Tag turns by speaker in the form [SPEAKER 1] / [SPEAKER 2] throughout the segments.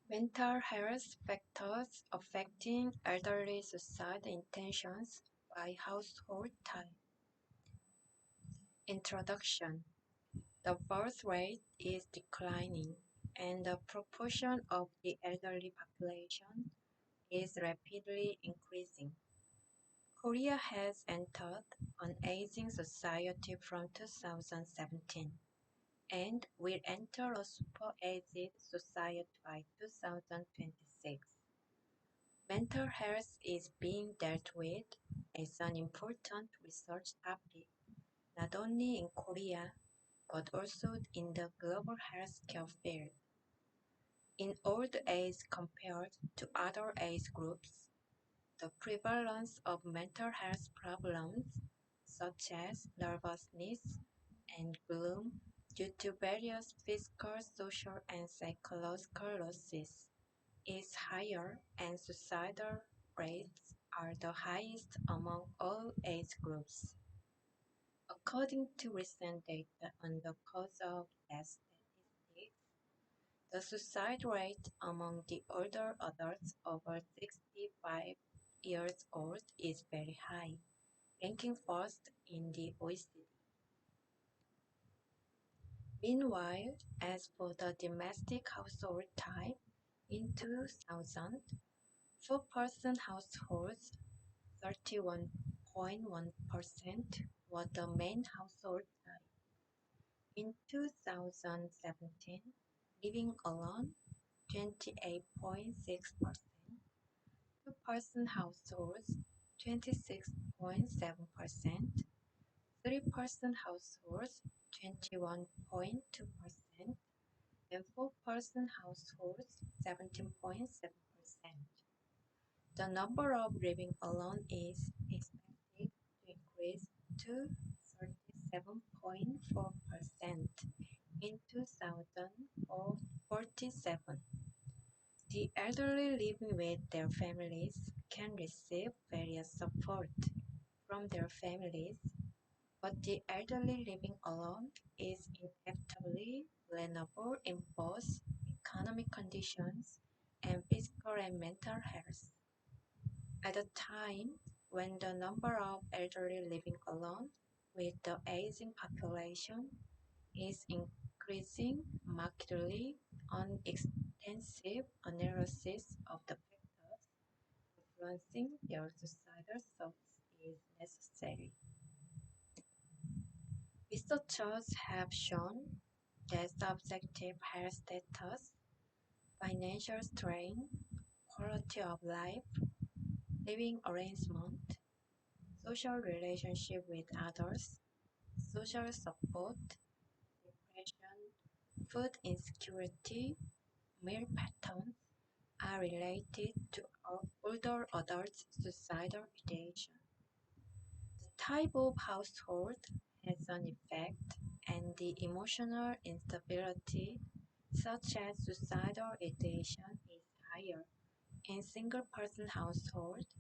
[SPEAKER 1] Mental health factors affecting elderly suicide intentions by household type. Introduction. The birth rate is declining, and the proportion of the elderly population is rapidly increasing. Korea has entered an aging society from 2017 and will enter a super-aged society by 2026. Mental health is being dealt with as an important research topic, not only in Korea, but also in the global healthcare field. In old age compared to other age groups, the prevalence of mental health problems, such as nervousness and gloom due to various physical, social, and psychological losses, is higher, and suicidal rates are the highest among all age groups. According to recent data on the FoCoS.IDIC.20220821.O.Session34, the suicide rate among the older adults over 65 years old is very high, ranking first in the OECD. Meanwhile, as for the domestic household type, in 2000, four-person households, 31.1%, were the main household type. In 2017, living alone, 28.6%, two-person households, 26.7%, three-person households, 21.2%, and four-person households, 17.7%. The number of living alone is expected to increase to 37.4% in 2047. The elderly living with their families can receive various support from their families, but the elderly living alone is inevitably vulnerable in both economic conditions and physical and mental health. At a time when the number of elderly living alone with the aging population is increasing markedly, an extensive analysis of the factors influencing their suicidal thoughts is necessary. Researchers have shown that subjective health status, financial strain, quality of life, living arrangement, social relationship with others, social support, depression, food insecurity, meal patterns are related to older adults' suicidal ideation. The type of household has an effect, and the emotional instability, such as suicidal ideation, is higher in single-person households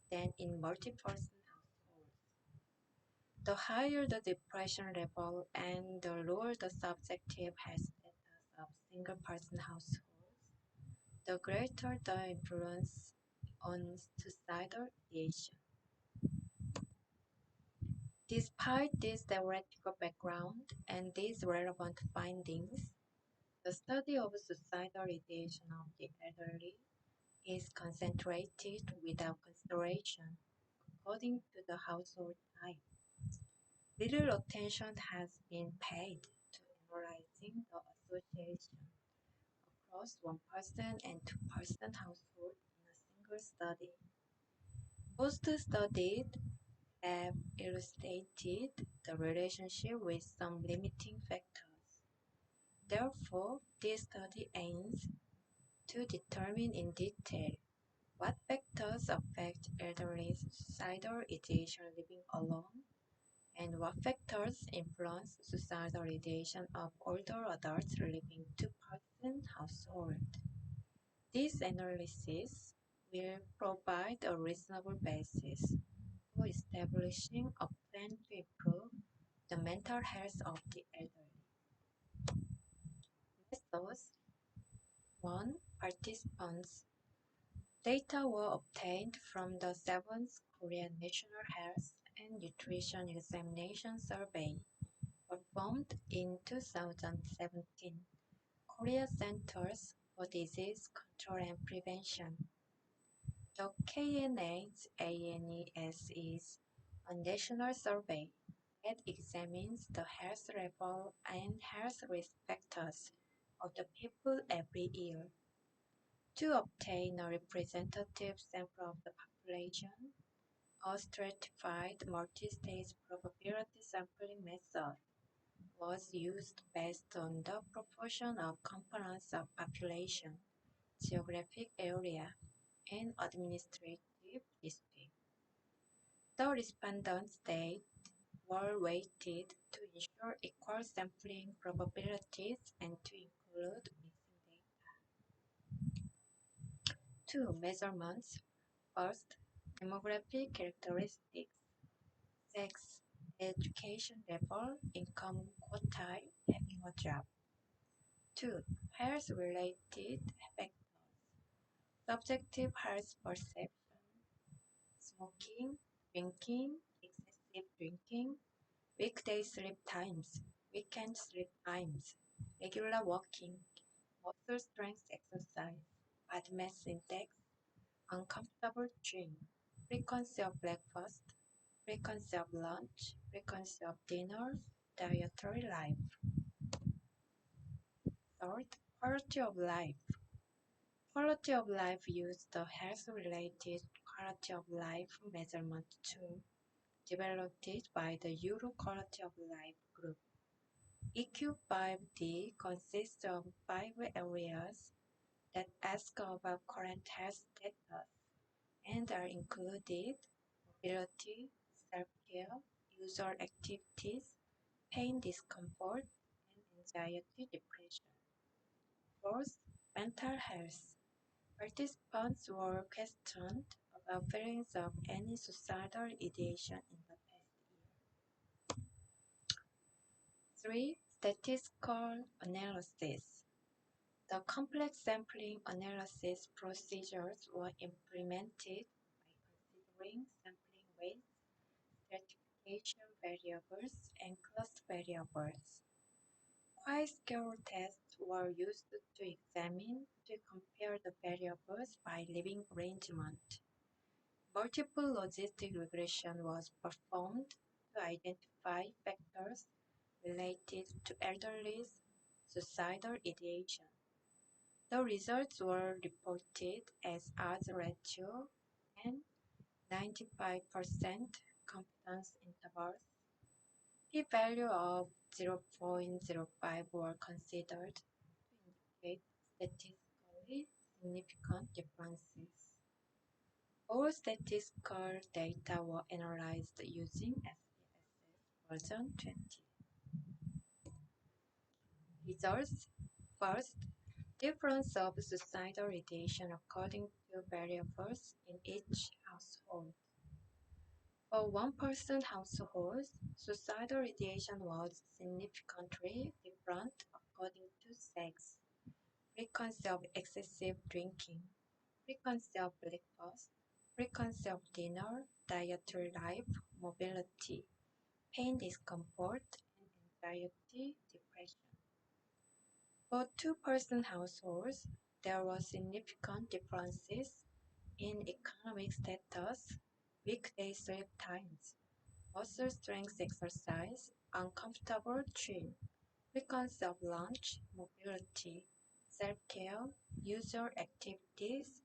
[SPEAKER 1] than in multi-person households. The higher the depression level and the lower the subjective health status of single-person households, the greater the influence on suicidal ideation. Despite this theoretical background and these relevant findings, the study of suicidal ideation of the elderly is concentrated without consideration according to the household type. Little attention has been paid to analyzing the association across one-person and two-person households in a single study. Most studies have illustrated the relationship with some limiting factors. Therefore, this study aims to determine in detail what factors affect elderly suicidal ideation living alone and what factors influence suicidal ideation of older adults living two-person household. This analysis will provide a reasonable basis for establishing a plan to improve the mental health of the elderly. Methods 1. participants. Data were obtained from the 7th Korean National Health and Nutrition Examination Survey, performed in 2017. Korea Centers for Disease Control and Prevention. The KNH-ANES is a national survey that examines the health level and health risk factors of the people every year. To obtain a representative sample of the population, a stratified multi-stage probability sampling method was used based on the proportion of components of population, geographic area, and administrative district. The respondents' data were weighted to ensure equal sampling probabilities and to include missing data. 2. Measurements. First, demographic characteristics, sex, education level, income quotile, having a job. 2. Health-related factors, subjective health perception, smoking, drinking, excessive drinking, weekday sleep times, weekend sleep times, regular walking, muscle strength exercise, body mass index, uncomfortable gym, frequency of breakfast, frequency of lunch, frequency of dinner, dietary life. Third, quality of life. Quality of life used the health-related quality of life measurement tool developed by the Euro Quality of Life Group. EQ5D consists of 5 areas that ask about current health status and are included: mobility, self-care, user activities, pain, discomfort, and anxiety, depression. Fourth, mental health. Participants were questioned about feelings of any suicidal ideation in the past year. 3. Statistical analysis. The complex sampling analysis procedures were implemented by considering sampling weights, stratification variables, and cluster variables. Chi-scale tests were used to compare the variables by living arrangement. Multiple logistic regression was performed to identify factors related to elderly's suicidal ideation. The results were reported as odds ratio and 95% confidence intervals. P-value of 0.05 were considered to indicate statistically significant differences. All statistical data were analyzed using SPSS version 20. Results. First, difference of suicidal ideation according to variables in each household. For one-person households, suicidal ideation was significantly different according to sex, frequency of excessive drinking, frequency of breakfast, frequency of dinner, dietary life, mobility, pain, discomfort, and anxiety, depression. For two-person households, there were significant differences in economic status, weekday sleep times, muscle strength exercise, uncomfortable gym, frequency of lunch, mobility, self-care, user activities,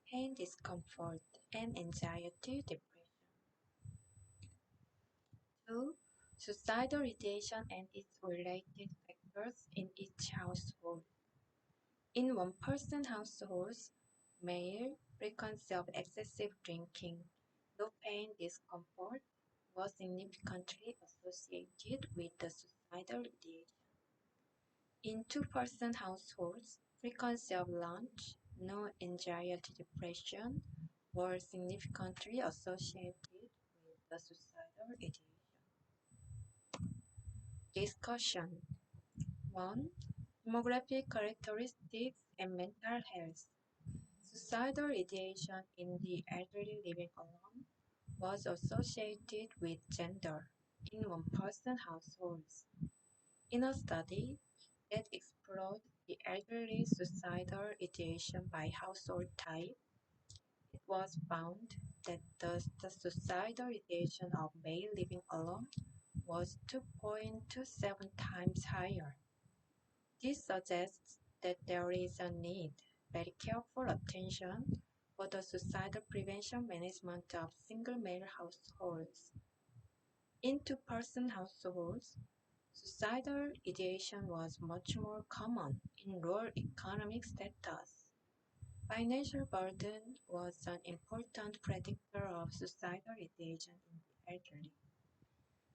[SPEAKER 1] pain, discomfort, and anxiety, depression. 2. Suicidal ideation and its related factors in each household. In one-person households, male, frequency of excessive drinking, low pain, discomfort was significantly associated with the suicidal ideation. In two-person households, frequency of lunch, no anxiety, depression were significantly associated with the suicidal ideation. Discussion. 1. Demographic characteristics and mental health. Suicidal ideation in the elderly living alone was associated with gender in one-person households. In a study that explored the elderly suicidal ideation by household type, it was found that the suicidal ideation of male living alone was 2.27 times higher. This suggests that there is a need very careful attention for the suicidal prevention management of single male households. In two-person households, suicidal ideation was much more common in lower economic status. Financial burden was an important predictor of suicidal ideation in the elderly.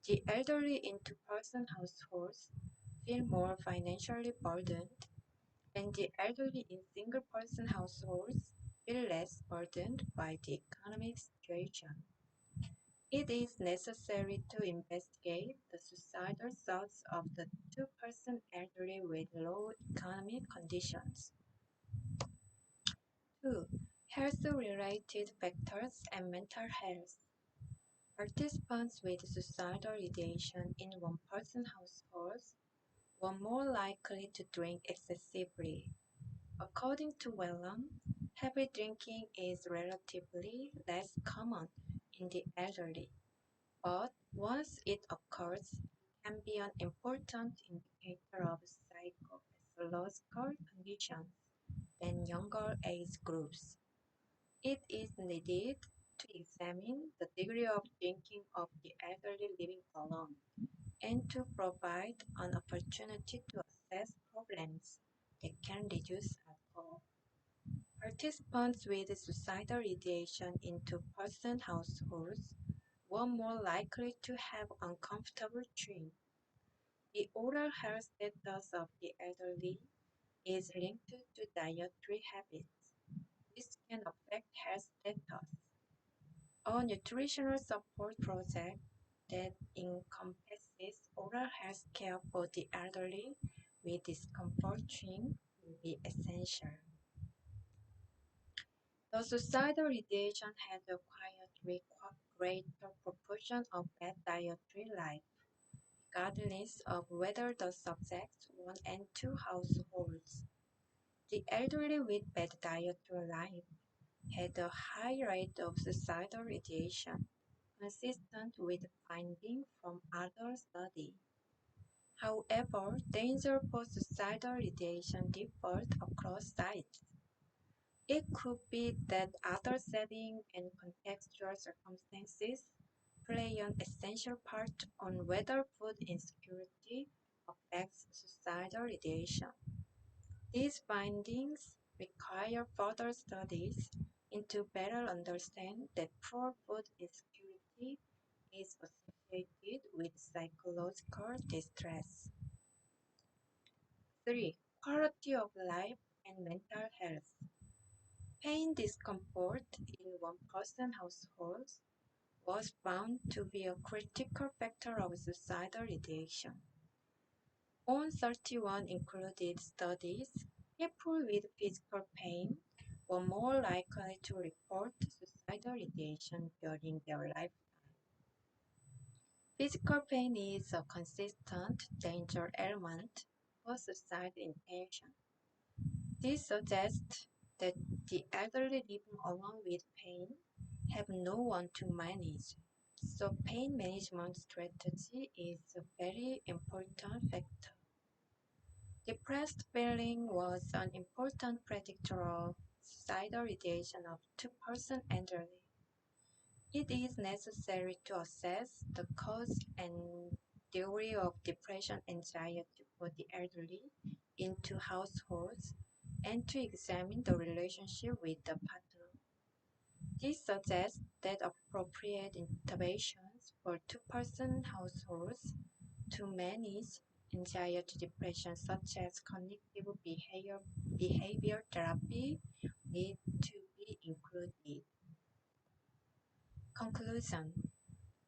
[SPEAKER 1] The elderly in two-person households feel more financially burdened, and the elderly in single-person households feel less burdened by the economic situation. It is necessary to investigate the suicidal thoughts of the two-person elderly with low economic conditions. 2. Health-related factors and mental health. Participants with suicidal ideation in one-person households were more likely to drink excessively. According to Whelan, heavy drinking is relatively less common in the elderly, but once it occurs, it can be an important indicator of psychophysiological conditions than younger age groups. It is needed to examine the degree of drinking of the elderly living alone and to provide an opportunity to assess problems that can reduce alcohol. Participants with suicidal ideation in two-person households were more likely to have uncomfortable chewing. The oral health status of the elderly is linked to dietary habits. This can affect health status. A nutritional support project that encompasses oral health care for the elderly with discomfort chewing will be essential. The suicidal ideation had acquired greater proportion of bad dietary life, regardless of whether the subjects one and two households. The elderly with bad dietary life had a high rate of suicidal ideation, consistent with findings from other studies. However, danger for suicidal ideation differed across sites. It could be that other settings and contextual circumstances play an essential part on whether food insecurity affects suicidal ideation. These findings require further studies to better understand that poor food insecurity is associated with psychological distress. 3. Quality of life and mental health. Pain discomfort in one-person households was found to be a critical factor of suicidal ideation. On 31 included studies, people with physical pain were more likely to report suicidal ideation during their lifetime. Physical pain is a consistent danger element for suicidal ideation. This suggests that the elderly living alone with pain have no one to manage, so pain management strategy is a very important factor. Depressed feeling was an important predictor of suicidal ideation of two-person elderly. It is necessary to assess the cause and degree of depression anxiety for the elderly in two households and to examine the relationship with the partner. This suggests that appropriate interventions for two-person households to manage anxiety depression such as cognitive behavior therapy need to be included. Conclusion.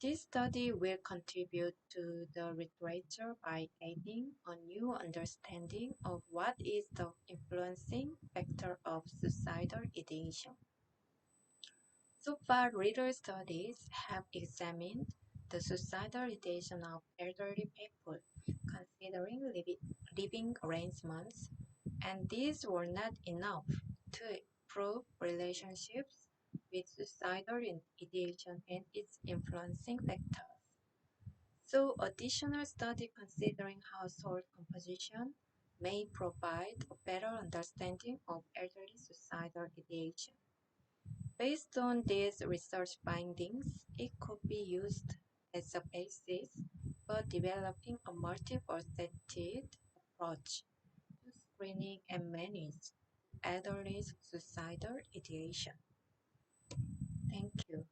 [SPEAKER 1] This study will contribute to the literature by adding a new understanding of what is the influencing factor of suicidal ideation. So far, reader studies have examined the suicidal ideation of elderly people, considering living arrangements, and these were not enough to prove relationships with suicidal ideation and its influencing factors. So additional study considering household composition may provide a better understanding of elderly suicidal ideation. Based on these research findings, it could be used as a basis for developing a multifaceted approach to screening and manage elderly suicidal ideation. Thank you.